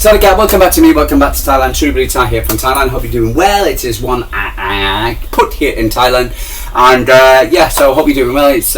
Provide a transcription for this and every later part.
So again, welcome back to me, welcome back to Thailand. True Blue Thai here from Thailand. Hope you're doing well. It is one I put here in Thailand, and so hope you're doing well. It's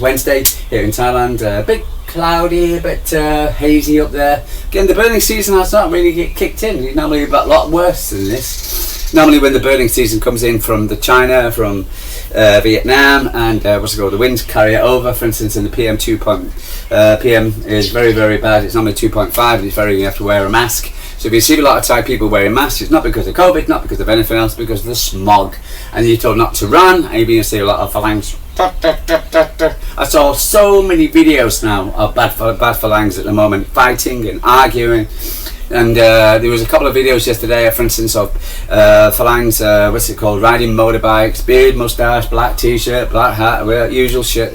Wednesday here in Thailand. A bit cloudy, a bit hazy up there. Again, the burning season has not really kicked in. It's normally a lot worse than this. Normally when the burning season comes in from China, from Vietnam, and the winds carry it over. For instance, in the PM PM is very, very bad. It's normally 2.5, and you have to wear a mask. So if you see a lot of Thai people wearing masks, it's not because of COVID, not because of anything else, because of the smog. And you're told not to run, and you're going to see a lot of phalanx. I saw so many videos now of bad phalanx at the moment, fighting and arguing. And there was a couple of videos yesterday, for instance, of phalanx, riding motorbikes, beard, moustache, black t-shirt, black hat, usual shit,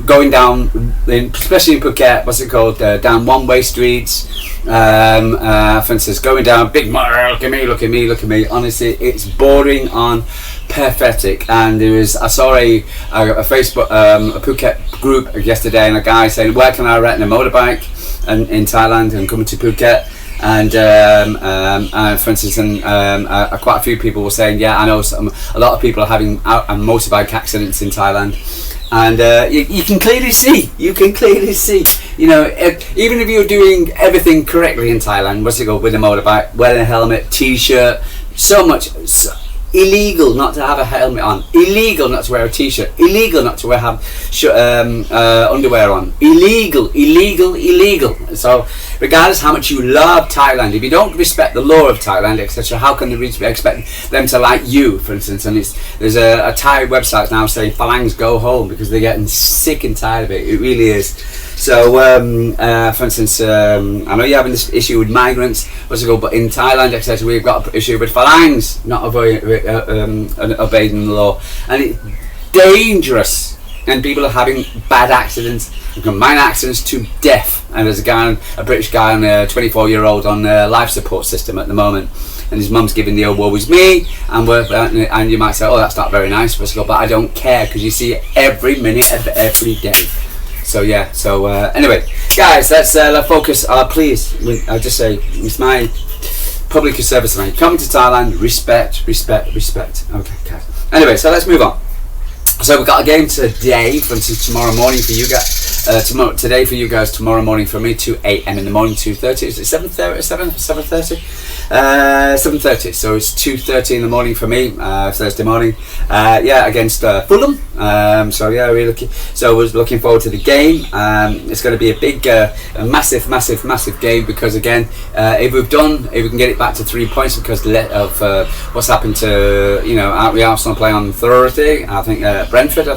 going down, especially in Phuket, down one-way streets, for instance, going down, big, look at me, honestly, it's bordering on pathetic. And I saw a Facebook, a Phuket group yesterday, and a guy saying, where can I rent a motorbike in Thailand and come to Phuket? And for instance, quite a few people were saying, yeah, I know a lot of people are having motorbike accidents in Thailand, and you can clearly see, you know, even if you're doing everything correctly in Thailand, with a motorbike, wearing a helmet, t-shirt, illegal not to have a helmet on, illegal not to wear a t-shirt, illegal not to have underwear on, illegal. So regardless how much you love Thailand, if you don't respect the law of Thailand, etc., how can you expect them to like you, for instance? And there's a Thai website now saying phalanx go home, because they're getting sick and tired of it. It really is. So for instance, I know you're having this issue with migrants, but in Thailand, etc., we've got an issue with phalanx not obeying the law, and it's dangerous, and people are having bad accidents, from minor accidents to death. And there's a British guy, on a 24-year-old on a life support system at the moment, and his mum's giving the old woe is me, and you might say, oh, that's not very nice, but I don't care, because you see it every minute of every day. So yeah, anyway, guys, let's focus. Please, I'll just say, it's my public service tonight. Coming to Thailand, respect. Okay, guys. Anyway, so let's move on. So we've got a game today, for instance, tomorrow morning for you guys. Today for you guys, tomorrow morning for me, 2 a.m. in the morning, 2:30. Is it 7:30? 7:30? 7:30. So it's 2:30 in the morning for me, Thursday morning. Against Fulham. We're looking forward to the game. It's going to be a big, massive game, because again, if we can get it back to 3 points, because of what's happened to Arsenal playing on Thursday. I think Brentford.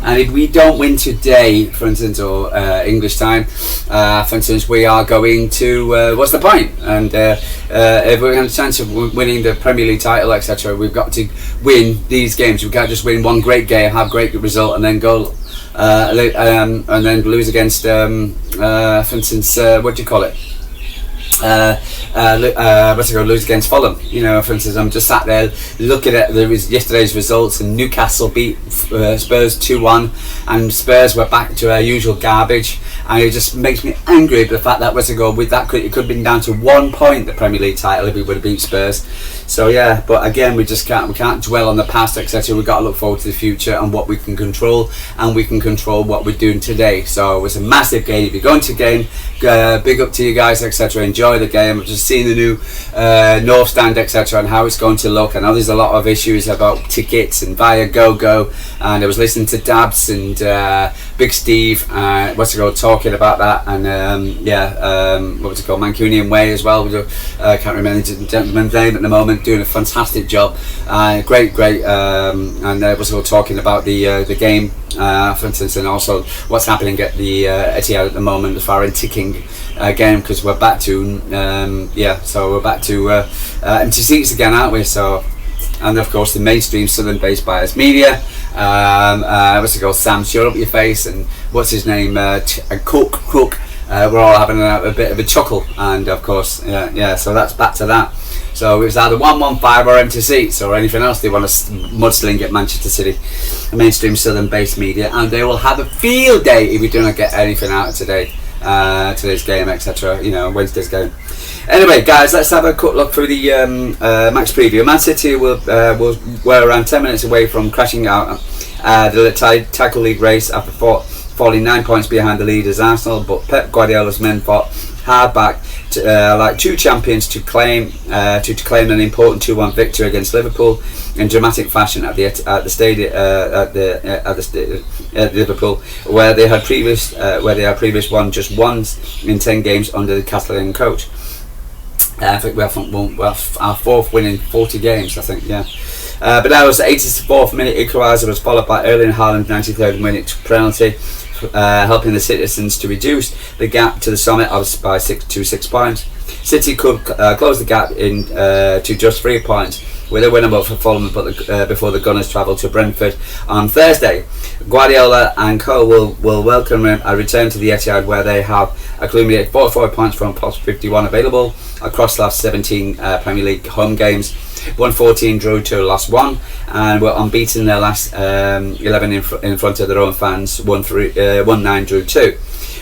And if we don't win today, for instance, or English time, for instance, we are going to what's the point? And if we're going to have a chance of winning the Premier League title, etc., we've got to win these games. We can't just win one great game, have great result, and then go and then lose against, for instance, what do you call it? Lose against Fulham. For instance, I'm just sat there looking at yesterday's results, and Newcastle beat Spurs 2-1, and Spurs were back to our usual garbage, and it just makes me angry at the fact that it could have been down to 1 point, the Premier League title, if we would have beat Spurs. So yeah, but again, we can't dwell on the past, etc. We've got to look forward to the future and what we can control, and we can control what we're doing today. So it's a massive game. If you're going to game, big up to you guys, etc. Enjoy the game. I've just seen the new North Stand, etc., and how it's going to look. I know there's a lot of issues about tickets and via GoGo, and I was listening to Dabs and Big Steve, talking about that, and Mancunian Way as well. I can't remember the gentleman's name at the moment, doing a fantastic job. Great, and talking about the game, for instance, and also what's happening at the Etihad at the moment as far as ticking game, because we're back to we're back to empty seats again, aren't we? So, and of course the mainstream Southern-based bias media, Sam, shut up your face, and what's his name, Cook. We're all having a bit of a chuckle, and of course, so that's back to that. So it was either 115 or empty seats or anything else they want to mudsling at Manchester City, the mainstream Southern-based media, and they will have a field day if we do not get anything out of today. today's game, etc. Wednesday's game. Anyway, guys, let's have a quick look through the match preview. Man City were around 10 minutes away from crashing out the tackle league race after falling 9 points behind the leaders Arsenal, but Pep Guardiola's men fought hard back like two champions to claim an important 2-1 victory against Liverpool in dramatic fashion at the stadium at Liverpool, where they had previous won just once in 10 games under the Catalan coach. I think we have our fourth win in 40 games, I think, yeah. But that was the 84th minute equaliser, was followed by Erling Haaland's 93rd minute penalty, helping the citizens to reduce the gap to the summit by 6 points. City could close the gap to just 3 points with a winnable for Fulham before the Gunners travel to Brentford on Thursday. Guardiola and co will welcome a return to the Etihad, where they have accumulated 44 points from plus 51 available across the last 17 Premier League home games. 1-14 drew to lost 1, and were unbeaten their last 11 in front of their own fans. 1-9 drew 2,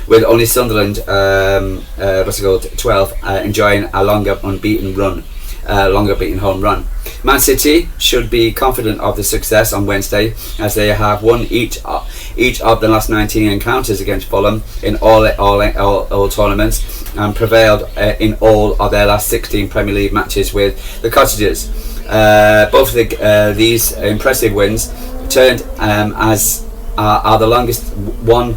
with only Sunderland 12 enjoying a longer beaten home run. Man City should be confident of the success on Wednesday, as they have won each of the last 19 encounters against Fulham in all tournaments, and prevailed in all of their last 16 Premier League matches with the Cottagers. Both of these impressive wins turned as are the longest one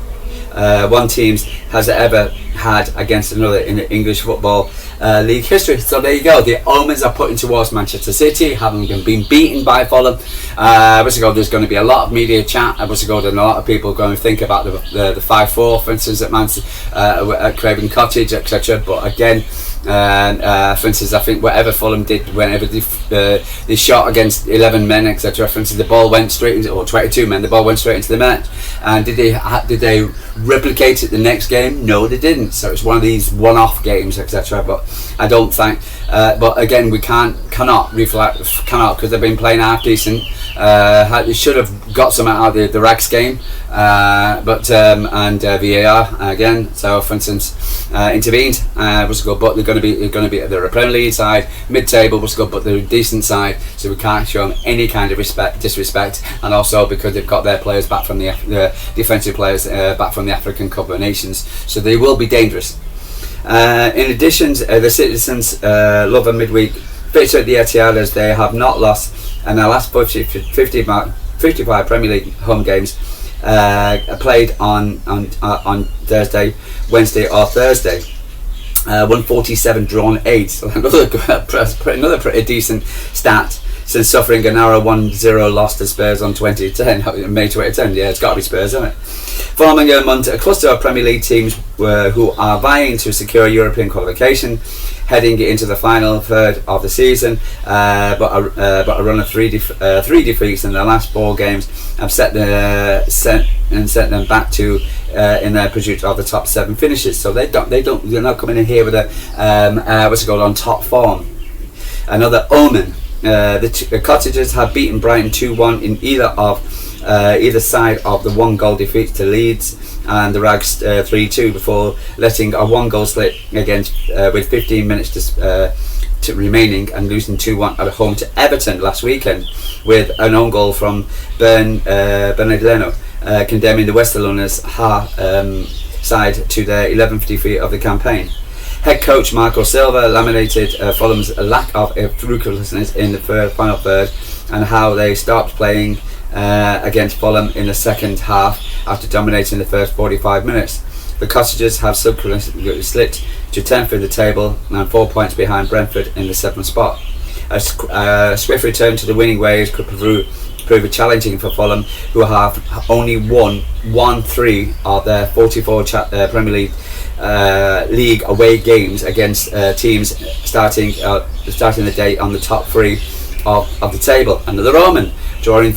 teams has ever had against another in the English football league history. So there you go. The omens are putting towards Manchester City, having been beaten by Fulham. There's going to be a lot of media chat. And a lot of people going to think about the 5-4, for instance, at Craven Cottage, etc. But again, for instance, I think whatever Fulham did, whenever they shot against 11 men, etc. For instance, the ball went straight into, or 22 men, the ball went straight into the net. And did they replicate it the next game? No, they didn't. So it's one of these one-off games, etc. But I don't think. But again, we cannot because they've been playing half decent. They should have got some out of the Rags game, but VAR again. So, for instance, intervened. Was good, but they're a Premier League side, mid-table was good, but they're a decent side. So we can't show them any kind of disrespect, and also because they've got their players back from the defensive players back from the African Cup of Nations, so they will be dangerous. In addition, the citizens love a midweek fixture at the Etihad, as they have not lost in their last 55 Premier League home games played on Thursday, Wednesday or Thursday. 147 drawn 8, so another pretty decent stat since suffering a narrow 1-0 loss to Spurs on May 2010. Yeah, it's got to be Spurs, isn't it? Forming a cluster of Premier League teams who are vying to secure European qualification, heading into the final third of the season, but a run of three defeats in their last 4 games have set them back to in their pursuit of the top 7 finishes. So they're not coming in here with a on top form. Another omen. The Cottagers have beaten Brighton 2-1 in either side of the 1-goal defeat to Leeds and the Rags 3-2 before letting a 1-goal slip against with 15 minutes to remaining, and losing 2-1 at home to Everton last weekend with an own goal from Bernardino, condemning the West Londoners side to their 11th defeat of the campaign. Head coach Marco Silva lamented Fulham's lack of ruthlessness in the final third, and how they stopped playing against Fulham in the second half after dominating the first 45 minutes. The Cottagers have subsequently slipped to 10th in the table and 4 points behind Brentford in the 7th spot. A swift return to the winning ways could prove challenging for Fulham, who have only won 1-3 of their 44 Premier League away games against teams starting the day on the top 3 of the table. Another omen, drawing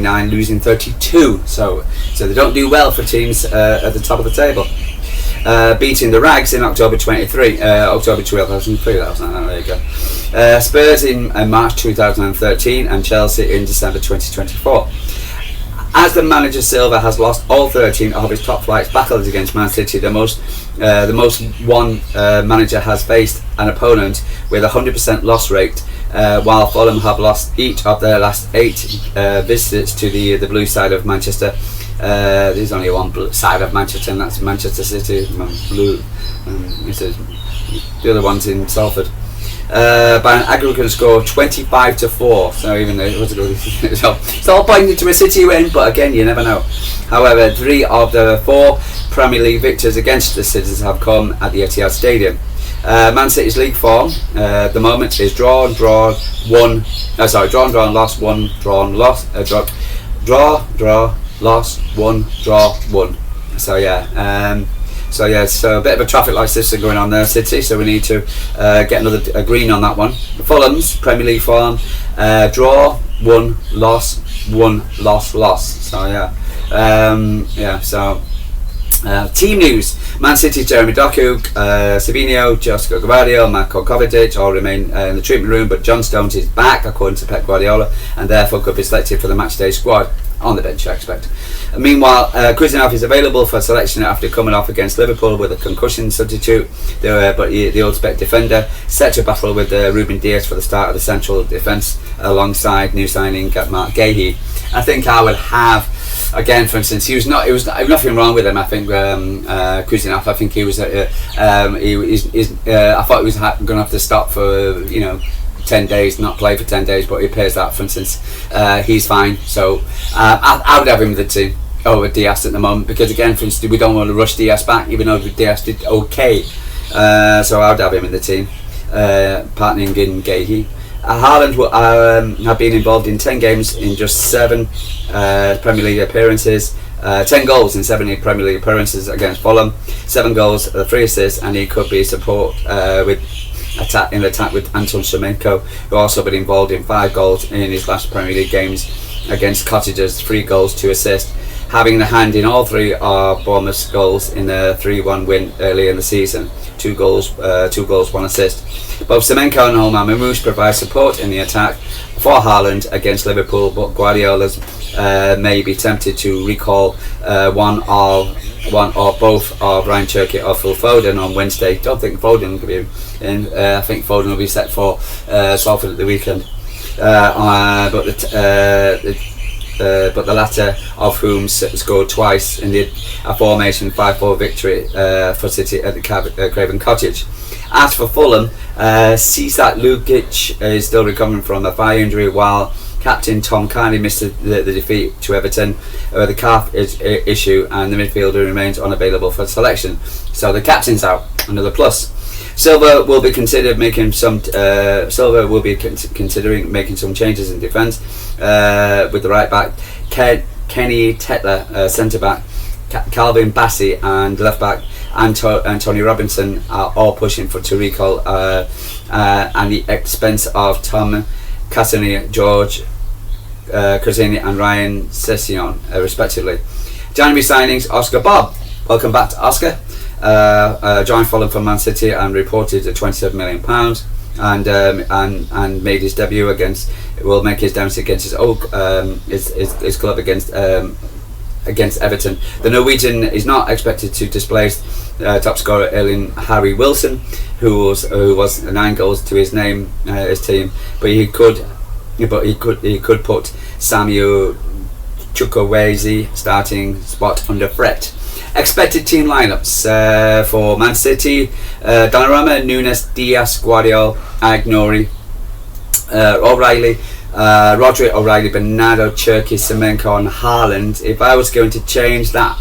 9, losing 32. So they don't do well for teams at the top of the table. Beating the Rags in October 2003. There you go. Spurs in March 2013 and Chelsea in December 2024. As the manager, Silva has lost all 13 of his top flight battles against Man City, the most one manager has faced an opponent with a 100% loss rate, while Fulham have lost each of their last 8 visits to the blue side of Manchester. There's only one side of Manchester, and that's Manchester City. Blue, the other one's in Salford. By an aggregate score 25-4. So even though it was a good, it's all pointing to a City win, but again, you never know. However, 3 of the 4 Premier League victories against the Citizens have come at the Etihad Stadium. Man City's league form at the moment is drawn, lost, 1, draw, 1. So a bit of a traffic light system going on there, City. So we need to get another green on that one. Fulham's Premier League form: draw, 1, loss, 1, loss. So team news: Man City's Jeremy Doku, Savinho, Josko Gvardiol, Marko Kovacic all remain in the treatment room, but John Stones is back according to Pep Guardiola, and therefore could be selected for the matchday squad. On the bench, I expect. Meanwhile, Kuznetsov is available for selection after coming off against Liverpool with a concussion substitute. But the old spec defender set to battle with Ruben Dias for the start of the central defence alongside new signing Mark Gahey. I think I would have, again, for instance, there was nothing wrong with him. I think Kuznetsov. I think he was. I thought he was going to have to stop for 10 days, not play for 10 days, but he appears that, for instance, he's fine. So I would have him with the team over Diaz at the moment, because again, for instance, we don't want to rush Diaz back, even though Diaz did okay. So I would have him in the team, partnering in Gahey. Haaland have been involved in 10 games in just 7 Premier League appearances. 10 goals in 7 Premier League appearances against Fulham, 7 goals, 3 assists, and he could be support with attack with Anton Semenko, who also been involved in 5 goals in his last Premier League games against Cottagers, 3 goals, 2 assists, having the hand in all 3 of Bournemouth's goals in the 3-1 win early in the season. 2 goals, 1 assist. Both Semenko and Omar Mamouche provide support in the attack for Haaland against Liverpool, but Guardiola's may be tempted to recall one or both of Ryan Cherki or Phil Foden on Wednesday. Don't think Foden will be in. I think Foden will be set for Salford at the weekend. But the latter of whom scored twice in the aforementioned 5-4 victory for City at the Craven Cottage. As for Fulham, Sisat Lukic is still recovering from a thigh injury, while captain Tom Carney missed the defeat to Everton with a calf issue, and the midfielder remains unavailable for selection. So the captain's out, another plus. Silva will be considering making some changes in defence with the right back Kenny Tetler, centre back Calvin Bassey, and left back Anthony Robinson are all pushing to recall and the expense of Tom Cassini, George Cresini and Ryan Session, respectively. January signings: Oscar Bobb, welcome back to Oscar, joined Fulham from Man City and reported at £27 million, and made his debut will make his debut against his club against Everton. The Norwegian is not expected to displace top scorer Erling Harry Wilson, who was 9 goals to his name, his team, but he could put Samuel Chukwueze starting spot under threat. Expected team lineups for Man City: Donnarumma, Nunes, Diaz, Guardiola, Agnori, O'Reilly, Rodri, O'Reilly, Bernardo, Cherki, Semenko and Haaland. If I was going to change that,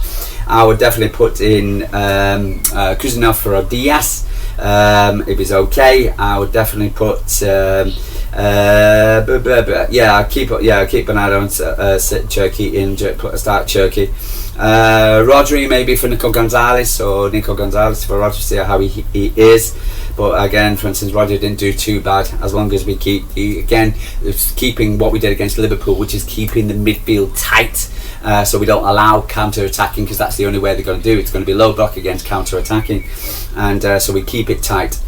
I would definitely put in Kuznetsov for Diaz. If it's okay, I would definitely put I'll keep Bernardo and Cherki in, start Cherki. Rodri maybe for Nico Gonzalez for Rodri, see how he is. But again, for instance, Rodri didn't do too bad, as long as we keeping what we did against Liverpool, which is keeping the midfield tight, so we don't allow counter-attacking, because that's the only way they're going to do it. It's going to be low block against counter-attacking, and so we keep it tight.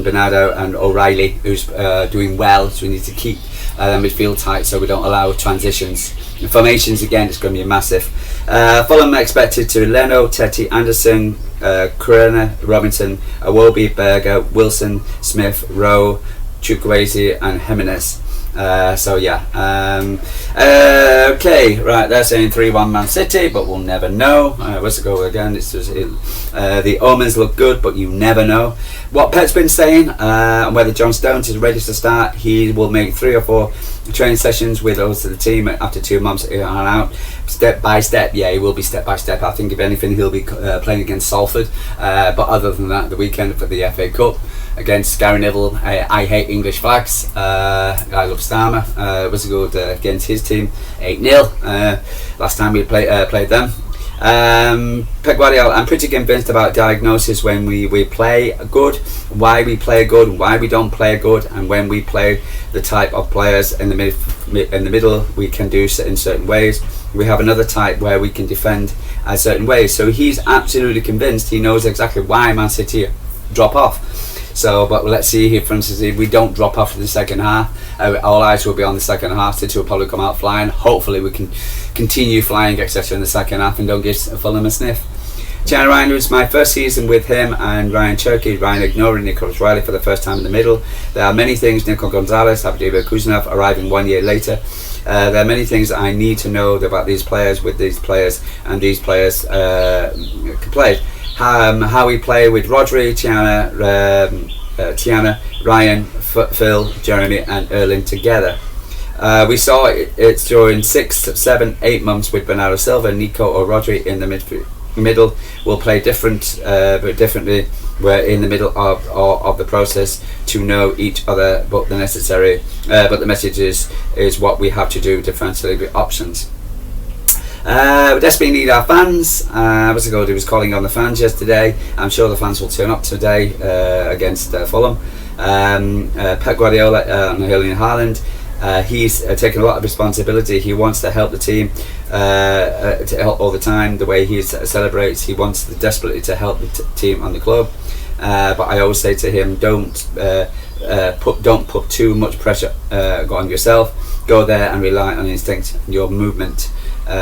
Bernardo and O'Reilly, who's doing well, so we need to keep midfield tight so we don't allow transitions. The formations again, it's going to be massive. Fulham are expected to Leno, Teti, Anderson, Corona, Robinson, Iwobi, Berger, Wilson, Smith, Rowe, Chukwueze and Jimenez. Okay, right, they're saying 3-1 Man City, but we'll never know. What's the goal again? It's just, the omens look good, but you never know. What Peps been saying, whether John Stones is ready to start, he will make 3 or 4 training sessions with us to the team after 2 months in and out, step by step. Yeah, he will be step by step. I think if anything he'll be playing against Salford, but other than that, the weekend for the FA Cup against Gary Neville. I hate English flags. I love Starmer. Was good against his team, 8-0 last time we played them. Pep Guardiola, I'm pretty convinced about diagnosis when we play good, why we play good, why we don't play good, and when we play the type of players in the middle we can do in certain ways. We have another type where we can defend certain ways. So he's absolutely convinced. He knows exactly why Man City drop off. So, but let's see here, for instance, if we don't drop off in the second half, all eyes will be on the second half. City will probably come out flying. Hopefully we can continue flying, etc. in the second half and don't give Fulham a sniff. Tiana Ryan, was my first season with him and Ryan Cherky. Ryan ignoring Nicholas Riley for the first time in the middle. There are many things, Nico Gonzalez, Abdiba Kuznov arriving 1 year later. There are many things that I need to know about these players, with these players, and these players can play. How we play with Rodri, Tiana, Ryan, Phil, Jeremy and Erling together. We saw it's during 6, 7, 8 months with Bernardo Silva, Nico or Rodri in the middle. We'll play different, but differently. We're in the middle of the process to know each other, but the message is what we have to do defensively with options. We desperately need our fans. What's it called? He was calling on the fans yesterday. I'm sure the fans will turn up today against Fulham. Pep Guardiola and Erling Haaland. He's taken a lot of responsibility. He wants to help the team, to help all the time. The way he celebrates, he wants desperately to help the team on the club. But I always say to him, don't put too much pressure on yourself. Go there and rely on instinct and your movement. We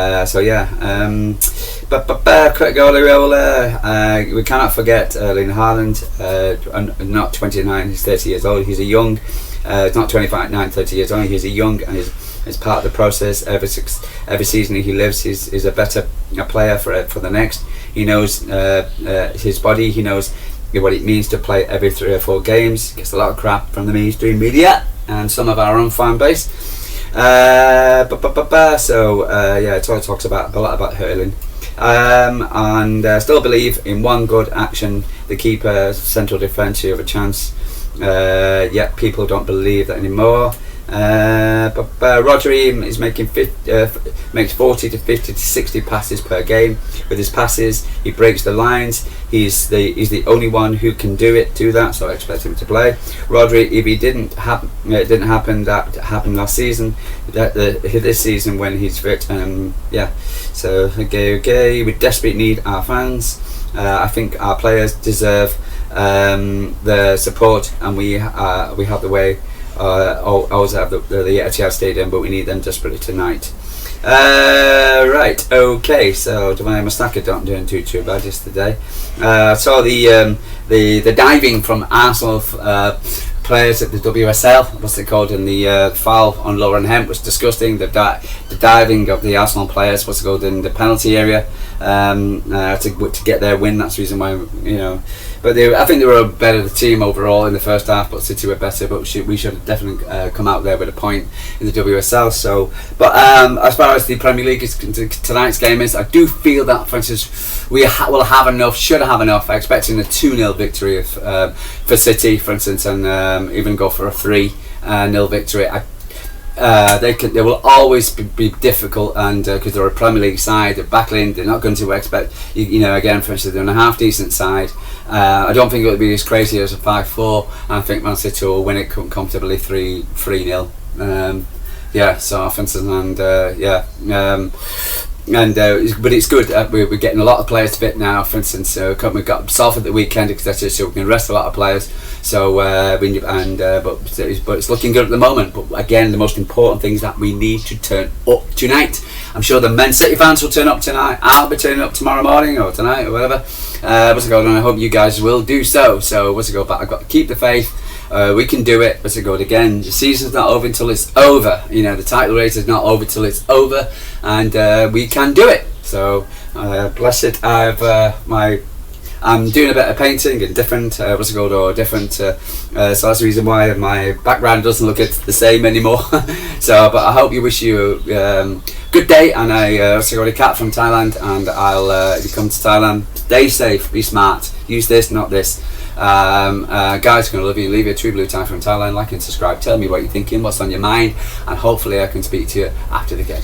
cannot forget Erling Haaland, not 29, he's 30 years old. He's a young, he's not 25, 30 years old. He's a young and is part of the process. Every season he lives, he's a better player for the next. He knows his body, he knows what it means to play every 3 or 4 games. Gets a lot of crap from the mainstream media and some of our own fan base. It all talks a lot about hurling, and still believe in one good action, the keeper, central defence, you have a chance. Yet people don't believe that anymore. Rodri is makes 40 to 50 to 60 passes per game. With his passes, he breaks the lines. He's the only one who can do that. So I expect him to play. Rodri, if it didn't happen that happened last season. This season when he's fit. So okay. We desperately need our fans. I think our players deserve the support, and we have the way. Always have the Etihad Stadium, but we need them desperately tonight. Right, okay, so Devine Mustaka don't doing too bad yesterday. Saw the diving from Arsenal players at the WSL, what's it called, in the foul on Lauren Hemp was disgusting. The diving of the Arsenal players, what's it called, in the penalty area to get their win. That's the reason why, But I think they were a better team overall in the first half, but City were better. But we should have definitely come out there with a point in the WSL. So, but as far as the Premier League tonight's game is, I do feel that, for instance, will have enough, should have enough. I'm expecting a 2-0 victory for City, for instance, and even go for a 3-0 victory. They will always be difficult, and because they're a Premier League side, they're battling. They're not going to expect, again, for instance, they're in a half decent side. I don't think it would be as crazy as a 5-4. I think Man City will win it comfortably 3-0. So for instance, but it's good. We're getting a lot of players fit now. For instance, we've got Salford at the weekend, etc. So we can rest a lot of players. So but it's looking good at the moment. But again, the most important thing is that we need to turn up tonight. I'm sure the Man City fans will turn up tonight. I'll be turning up tomorrow morning or tonight or whatever. And I hope you guys will do so. So but I've got to keep the faith. We can do it. Again, the season's not over until it's over. The title race is not over till it's over, and we can do it. So blessed. I'm doing a bit of painting and different. So that's the reason why my background doesn't look the same anymore. But I hope you wish you a good day. And I Cat from Thailand, and if you come to Thailand, stay safe, be smart, use this, not this. Guys, gonna love you. Leave you a true blue tie from Thailand. Like and subscribe. Tell me what you're thinking, what's on your mind, and hopefully I can speak to you after the game.